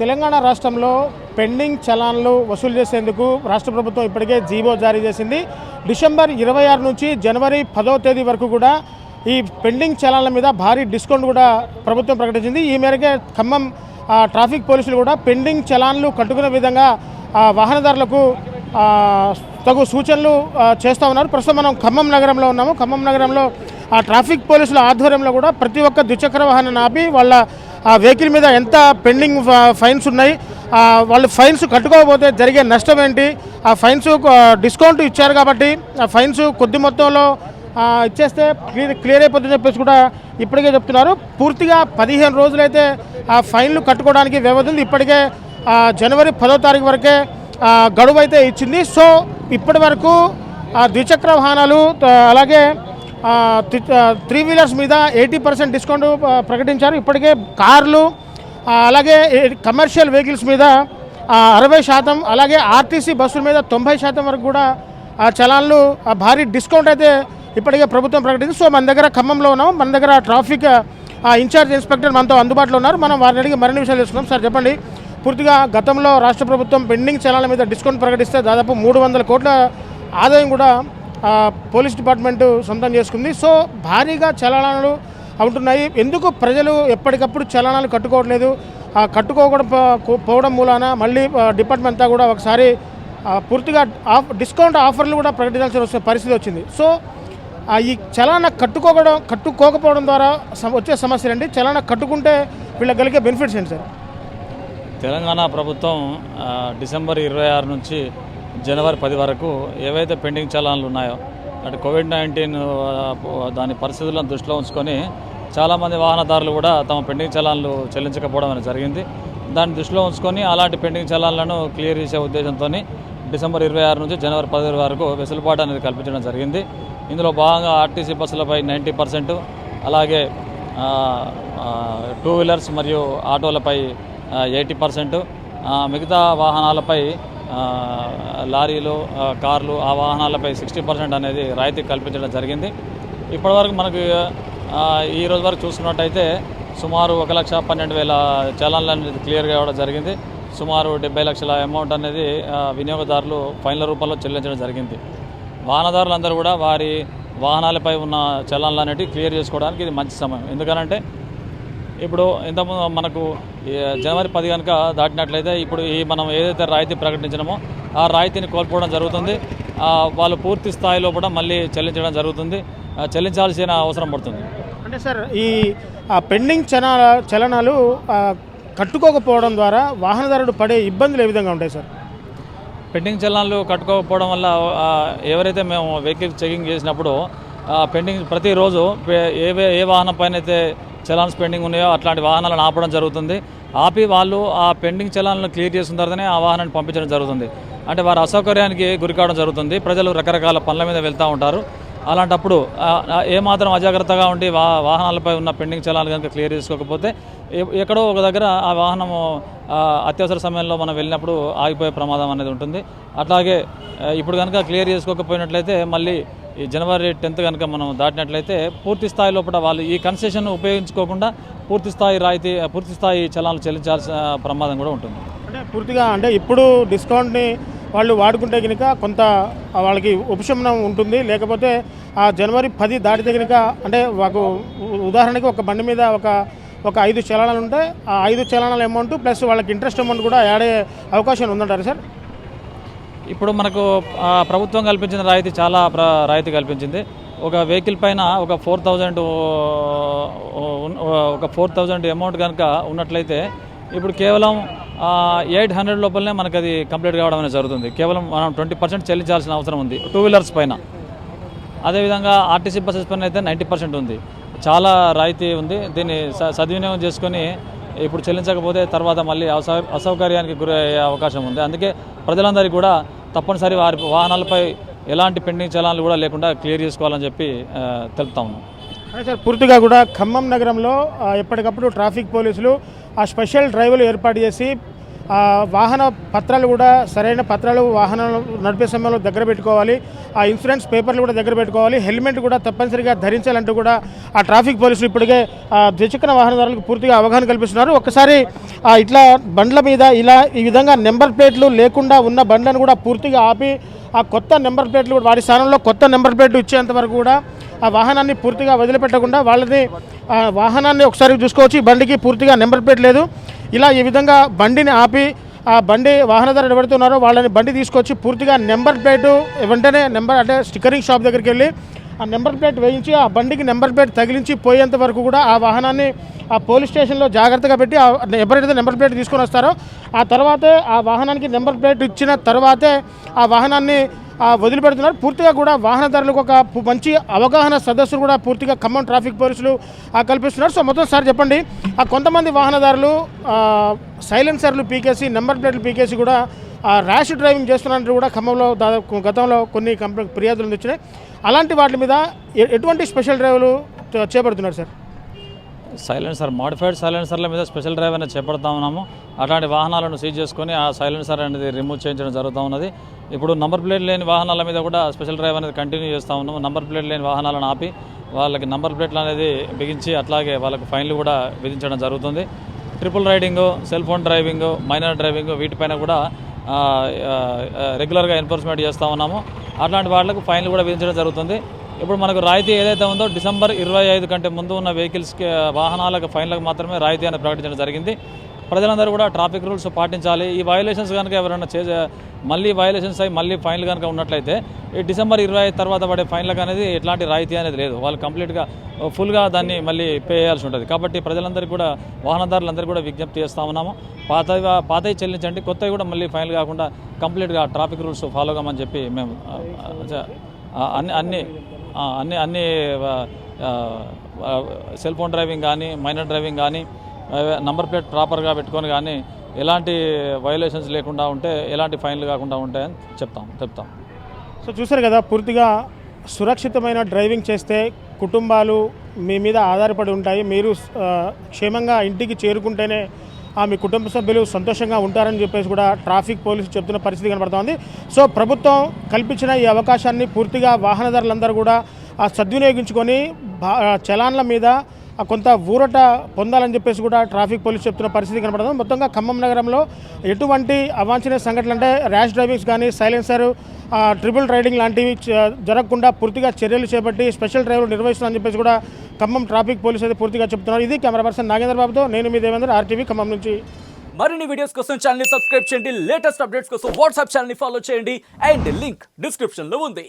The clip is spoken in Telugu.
తెలంగాణ రాష్ట్రంలో పెండింగ్ చలాన్లు వసూలు చేసేందుకు రాష్ట్ర ప్రభుత్వం ఇప్పటికే జీవో జారీ చేసింది. డిసెంబర్ 26 నుంచి జనవరి 10వ తేదీ వరకు కూడా ఈ పెండింగ్ చలాన్ల మీద భారీ డిస్కౌంట్ కూడా ప్రభుత్వం ప్రకటించింది. ఈ మేరకే ఖమ్మం ట్రాఫిక్ పోలీసులు కూడా పెండింగ్ చలాన్లు కట్టుకునే విధంగా వాహనదారులకు తగు సూచనలు చేస్తూ ఉన్నారు. ప్రస్తుతం మనం ఖమ్మం నగరంలో ఉన్నాము. ఖమ్మం నగరంలో ట్రాఫిక్ పోలీసుల ఆధ్వర్యంలో కూడా ప్రతి ఒక్క ద్విచక్ర వాహనాన్ని ఆపి వాళ్ళ వెహికల్ మీద ఎంత పెండింగ్ ఫైన్స్ ఉన్నాయి, వాళ్ళు ఫైన్స్ కట్టుకోకపోతే జరిగే నష్టం ఏంటి, ఆ ఫైన్స్ డిస్కౌంట్ ఇచ్చారు కాబట్టి ఆ ఫైన్స్ కొద్ది మొత్తంలో ఇచ్చేస్తే క్లియర్ అయిపోతుందని చెప్పేసి కూడా ఇప్పటికే చెప్తున్నారు. పూర్తిగా 15 రోజులైతే ఆ ఫైన్లు కట్టుకోవడానికి వ్యవధి ఉంది. ఇప్పటికే జనవరి 10వ తారీఖు వరకే గడువు అయితే ఇచ్చింది. సో ఇప్పటి వరకు ద్విచక్ర వాహనాలు అలాగే 3 వీలర్స్ మీద 80% డిస్కౌంట్ ప్రకటించారు. ఇప్పటికే కార్లు అలాగే కమర్షియల్ వెహికల్స్ మీద 60%, అలాగే ఆర్టీసీ బస్సుల మీద 90% వరకు కూడా చలాన్లు భారీ డిస్కౌంట్ అయితే ఇప్పటికే ప్రభుత్వం ప్రకటించింది. సో మన దగ్గర ఖమ్మంలో ఉన్నాం. మన దగ్గర ట్రాఫిక్ ఇన్ఛార్జ్ ఇన్స్పెక్టర్ మనతో అందుబాటులో ఉన్నారు. మనం వారిని అడిగి మరిన్ని విషయాలు తెలుసుకున్నాం. సార్ చెప్పండి, పూర్తిగా గతంలో రాష్ట్ర ప్రభుత్వం పెండింగ్ చలాన్ల మీద డిస్కౌంట్ ప్రకటిస్తే దాదాపు 300 కోట్ల ఆదాయం కూడా పోలీస్ డిపార్ట్మెంట్ సొంతం చేసుకుంది. సో భారీగా చలానాలు ఉంటున్నాయి. ఎందుకు ప్రజలు ఎప్పటికప్పుడు చలానాలు కట్టుకోవట్లేదు? కట్టుకోకపోవడం మూలాన మళ్ళీ డిపార్ట్మెంట్ అంతా కూడా ఒకసారి పూర్తిగా డిస్కౌంట్ ఆఫర్లు కూడా ప్రకటించాల్సిన పరిస్థితి వచ్చింది. సో ఈ చలానా కట్టుకోకపోవడం ద్వారా వచ్చే సమస్యలు అండి. చలానా కట్టుకుంటే వీళ్ళకి కలిగే బెనిఫిట్స్ ఏంటి సార్? తెలంగాణ ప్రభుత్వం డిసెంబర్ 26 నుంచి జనవరి 10 వరకు ఏవైతే పెండింగ్ చలాన్లు ఉన్నాయో, అంటే కోవిడ్-19 దాని పరిస్థితులను దృష్టిలో ఉంచుకొని చాలామంది వాహనదారులు కూడా తమ పెండింగ్ చలాన్లు చెల్లించకపోవడం అనేది జరిగింది. దాన్ని దృష్టిలో ఉంచుకొని అలాంటి పెండింగ్ చలాన్లను క్లియర్ చేసే ఉద్దేశంతో డిసెంబర్ 26 నుంచి జనవరి 10 వరకు వెసులుబాటు అనేది కల్పించడం జరిగింది. ఇందులో భాగంగా ఆర్టీసీ బస్సులపై 90%, అలాగే 2 వీలర్స్ మరియు ఆటోలపై 80%, మిగతా వాహనాలపై లారీలు, కార్లు, ఆ వాహనాలపై 60% అనేది రాయితీ కల్పించడం జరిగింది. ఇప్పటివరకు మనకు ఈ రోజు వరకు చూసుకున్నట్టయితే సుమారు 1,12,000 చలాన్లు అనేది క్లియర్గా ఇవ్వడం జరిగింది. సుమారు 70 లక్షల అమౌంట్ అనేది వినియోగదారులు ఫైన్ల రూపంలో చెల్లించడం జరిగింది. వాహనదారులందరూ కూడా వారి వాహనాలపై ఉన్న చలాన్లు అనేవి క్లియర్ చేసుకోవడానికి ఇది మంచి సమయం. ఎందుకనంటే ఇప్పుడు ఇంతకుముందు మనకు జనవరి 10 కనుక దాటినట్లయితే ఇప్పుడు మనం ఏదైతే రాయితీ ప్రకటించినామో ఆ రాయితీని కోల్పోవడం జరుగుతుంది. వాళ్ళు పూర్తి స్థాయిలో కూడా మళ్ళీ చెల్లించడం జరుగుతుంది, చెల్లించాల్సిన అవసరం పడుతుంది. అంటే సార్, ఈ పెండింగ్ చలనాలు కట్టుకోకపోవడం ద్వారా వాహనదారుడు పడే ఇబ్బందులు ఏ విధంగా ఉంటాయి సార్? పెండింగ్ చలాన్లు కట్టుకోకపోవడం వల్ల ఎవరైతే మేము వెహికల్ చెకింగ్ చేసినప్పుడు పెండింగ్ ప్రతిరోజు ఏ వాహనం పైన అయితే చలాన్స్ పెండింగ్ ఉన్నాయో అట్లాంటి వాహనాలను ఆపడం జరుగుతుంది. ఆపి వాళ్ళు ఆ పెండింగ్ చలాన్లను క్లియర్ చేసిన తర్వాతనే ఆ వాహనాన్ని పంపించడం జరుగుతుంది. అంటే వారు అసౌకర్యానికి గురికావడం జరుగుతుంది. ప్రజలు రకరకాల పనుల మీద వెళ్తూ ఉంటారు. అలాంటప్పుడు ఏమాత్రం అజాగ్రత్తగా ఉండి వాహనాలపై ఉన్న పెండింగ్ చలాన్లు కనుక క్లియర్ చేసుకోకపోతే ఎక్కడో ఒక దగ్గర ఆ వాహనము అత్యవసర సమయంలో మనం వెళ్ళినప్పుడు ఆగిపోయే ప్రమాదం అనేది ఉంటుంది. అట్లాగే ఇప్పుడు కనుక క్లియర్ చేసుకోకపోయినట్లయితే మళ్ళీ ఈ జనవరి 10 కనుక మనం దాటినట్లయితే పూర్తి స్థాయి లోపల వాళ్ళు ఈ కన్సెషన్ ఉపయోగించుకోకుండా పూర్తి స్థాయి చలాన్లు చెల్లించాల్సిన ప్రమాదం కూడా ఉంటుంది. అంటే పూర్తిగా అంటే ఇప్పుడు డిస్కౌంట్ని వాళ్ళు వాడుకుంటే కనుక కొంత వాళ్ళకి ఉపశమనం ఉంటుంది. లేకపోతే ఆ జనవరి 10 దాటితే కనుక అంటే మాకు ఉదాహరణకి ఒక బండి మీద ఒక 5 చలానాలు ఉంటే ఆ 5 చలానాల అమౌంట్ ప్లస్ వాళ్ళకి ఇంట్రెస్ట్ అమౌంట్ కూడా యాడ్ అయ్యే అవకాశం ఉందంటారు సార్? ఇప్పుడు మనకు ప్రభుత్వం కల్పించిన రాయితీ చాలా రాయితీ కల్పించింది. ఒక వెహికల్ పైన ఒక 4,000 అమౌంట్ కనుక ఉన్నట్లయితే ఇప్పుడు కేవలం 800 లోపలనే మనకు అది కంప్లీట్ కావడం అనేది జరుగుతుంది. కేవలం మనం 20% చెల్లించాల్సిన అవసరం ఉంది 2 వీలర్స్ పైన. అదేవిధంగా ఆర్టీసీ బస్సెస్ పైన అయితే 90% ఉంది. చాలా రాయితీ ఉంది. దీన్ని సద్వినియోగం చేసుకొని ఇప్పుడు చెల్లించకపోతే తర్వాత మళ్ళీ అసౌకర్యానికి గురయ్యే అవకాశం ఉంది. అందుకే ప్రజలందరికీ కూడా తప్పనిసరి వారి వాహనాలపై ఎలాంటి పెండింగ్ చలాన్లు కూడా లేకుండా క్లియర్ చేసుకోవాలని చెప్పి తెలుపుతా ఉన్నాం. అదే సార్, పూర్తిగా కూడా ఖమ్మం నగరంలో ఎప్పటికప్పుడు ట్రాఫిక్ పోలీసులు ఆ స్పెషల్ డ్రైవ్లు ఏర్పాటు చేసి వాహన పత్రాలు కూడా సరైన పత్రాలు వాహనం నడిపే సమయంలో దగ్గర పెట్టుకోవాలి, ఆ ఇన్సూరెన్స్ పేపర్లు కూడా దగ్గర పెట్టుకోవాలి, హెల్మెట్ కూడా తప్పనిసరిగా ధరించాలంటూ కూడా ఆ ట్రాఫిక్ పోలీసులు ఇప్పటికే ద్విచక్ర వాహనదారులకు పూర్తిగా అవగాహన కల్పిస్తున్నారు. ఒక్కసారి ఇట్లా బండ్ల మీద ఇలా ఈ విధంగా నెంబర్ ప్లేట్లు లేకుండా ఉన్న బండ్లను కూడా పూర్తిగా ఆపి ఆ కొత్త నెంబర్ ప్లేట్లు కూడా వాటి స్థానంలో కొత్త నెంబర్ ప్లేట్లు ఇచ్చేంత వరకు కూడా ఆ వాహనాన్ని పూర్తిగా వదిలిపెట్టకుండా వాళ్ళని వాహనాన్ని ఒకసారి చూసుకోవచ్చు. ఈ బండికి పూర్తిగా నెంబర్ ప్లేట్ లేదు. ఇలా ఈ విధంగా బండిని ఆపి ఆ బండి వాహనదారులు ఎవరైతే ఉన్నారో వాళ్ళని బండి తీసుకొచ్చి పూర్తిగా నెంబర్ ప్లేటు వెంటనే నెంబర్ అంటే స్టిక్కరింగ్ షాప్ దగ్గరికి వెళ్ళి ఆ నెంబర్ ప్లేట్ వేయించి ఆ బండికి నెంబర్ ప్లేట్ తగిలించి పోయేంత వరకు కూడా ఆ వాహనాన్ని ఆ పోలీస్ స్టేషన్లో జాగ్రత్తగా పెట్టి ఎవరైతే నెంబర్ ప్లేట్ తీసుకొని వస్తారో ఆ తర్వాతే ఆ వాహనానికి నెంబర్ ప్లేట్ ఇచ్చిన తర్వాతే ఆ వాహనాన్ని వదిలిపెడుతున్నారు. పూర్తిగా కూడా వాహనదారులకు ఒక మంచి అవగాహన సదస్సులు కూడా పూర్తిగా ఖమ్మం ట్రాఫిక్ పోలీసులు కల్పిస్తున్నారు. సో మొత్తం సార్ చెప్పండి, కొంతమంది వాహనదారులు సైలెన్సర్లు పీకేసి నెంబర్ ప్లేట్లు పీకేసి కూడా ర్యాష్ డ్రైవింగ్ చేస్తున్నట్టు కూడా ఖమ్మంలో దాదాపు గతంలో కొన్ని ఫిర్యాదులు వచ్చినాయి. అలాంటి వాటి మీద ఎటువంటి స్పెషల్ డ్రైవ్లు చేపడుతున్నారు సార్? సైలెన్సర్ మాడిఫైడ్ సైలెన్సర్ల మీద స్పెషల్ డ్రైవ్ అనేది చేపడతా ఉన్నాము. అట్లాంటి వాహనాలను సీజ్ చేసుకొని ఆ సైలెన్సర్ అనేది రిమూవ్ చేయించడం జరుగుతూ ఉన్నది. ఇప్పుడు నంబర్ ప్లేట్ లేని వాహనాల మీద కూడా స్పెషల్ డ్రైవ్ అనేది కంటిన్యూ చేస్తూ ఉన్నాము. నంబర్ ప్లేట్ లేని వాహనాలను ఆపి వాళ్ళకి నంబర్ ప్లేట్లు అనేది బిగించి అట్లాగే వాళ్ళకి ఫైన్లు కూడా విధించడం జరుగుతుంది. Triple riding, cell phone driving, minor driving వీటిపైన కూడా రెగ్యులర్గా ఎన్ఫోర్స్మెంట్ చేస్తూ ఉన్నాము. అట్లాంటి వాళ్ళకు ఫైన్లు కూడా విధించడం జరుగుతుంది. ఇప్పుడు మనకు రాయితీ ఏదైతే ఉందో డిసెంబర్ 25 కంటే ముందు ఉన్న వెహికల్స్కి వాహనాలకు ఫైన్లకు మాత్రమే రాయితీ అనేది ప్రకటించడం జరిగింది. ప్రజలందరూ కూడా ట్రాఫిక్ రూల్స్ పాటించాలి. ఈ వయలేషన్స్ కనుక ఎవరైనా మళ్ళీ వయలేషన్స్ అయ్యి మళ్ళీ ఫైన్లు కనుక ఉన్నట్లయితే ఈ డిసెంబర్ 25 తర్వాత పడే ఫైన్లకు అనేది ఎట్లాంటి రాయితీ అనేది లేదు. వాళ్ళు కంప్లీట్గా ఫుల్గా దాన్ని మళ్ళీ పే చేయాల్సి ఉంటుంది. కాబట్టి ప్రజలందరికీ కూడా వాహనదారులందరూ కూడా విజ్ఞప్తి చేస్తూ ఉన్నాము. పాతవి చెల్లించండి, కొత్తవి కూడా మళ్ళీ ఫైన్లు కాకుండా కంప్లీట్గా ట్రాఫిక్ రూల్స్ ఫాలో కామని చెప్పి మేము అన్ని సెల్ ఫోన్ డ్రైవింగ్ కానీ మైనర్ డ్రైవింగ్ కానీ నంబర్ ప్లేట్ ప్రాపర్గా పెట్టుకొని కానీ ఎలాంటి వయలేషన్స్ లేకుండా ఉంటే ఎలాంటి ఫైన్లు కాకుండా ఉంటాయని చెప్తాం. సో చూసారు కదా, పూర్తిగా సురక్షితమైన డ్రైవింగ్ చేస్తే కుటుంబాలు మీ మీద ఆధారపడి ఉంటాయి. మీరు క్షేమంగా ఇంటికి చేరుకుంటేనే మీ కుటుంబ సభ్యులు సంతోషంగా ఉంటారని చెప్పేసి కూడా ట్రాఫిక్ పోలీసులు చెప్తున్న పరిస్థితి కనబడుతోంది. సో ప్రభుత్వం కల్పించిన ఈ అవకాశాన్ని పూర్తిగా వాహనదారులందరూ కూడా సద్వినియోగించుకొని చలాన్ల మీద కొంత ఊరట పొందాలని చెప్పేసి కూడా ట్రాఫిక్ పోలీసు చెప్తున్న పరిస్థితి కనబడుతుంది. మొత్తంగా ఖమ్మం నగరంలో ఎటువంటి అవాంఛనీయ సంఘటనలు అంటే ర్యాష్ డ్రైవింగ్స్ కానీ సైలెన్సర్ ట్రిపుల్ రైడింగ్ లాంటివి జరగకుండా పూర్తిగా చర్యలు చేపట్టి స్పెషల్ డ్రైవ్లు నిర్వహిస్తున్నారని చెప్పేసి కూడా ఖమ్మం ట్రాఫిక్ పోలీసు అయితే పూర్తిగా చెప్తున్నారు. ఇది కెమెరా పర్సన్ నాగేంద్ర బాబుతో నేను మీ దేవేంద్ర, RTV ఖమ్మం నుంచి. మరిన్ని వీడియోస్ కోసం ఛానల్ ని సబ్స్క్రైబ్ చేయండి, లేటెస్ట్ అప్డేట్స్ కోసం వాట్సాప్ ఛానల్ ని ఫాలో చేయండి అండ్ లింక్ డిస్క్రిప్షన్ లో ఉంది.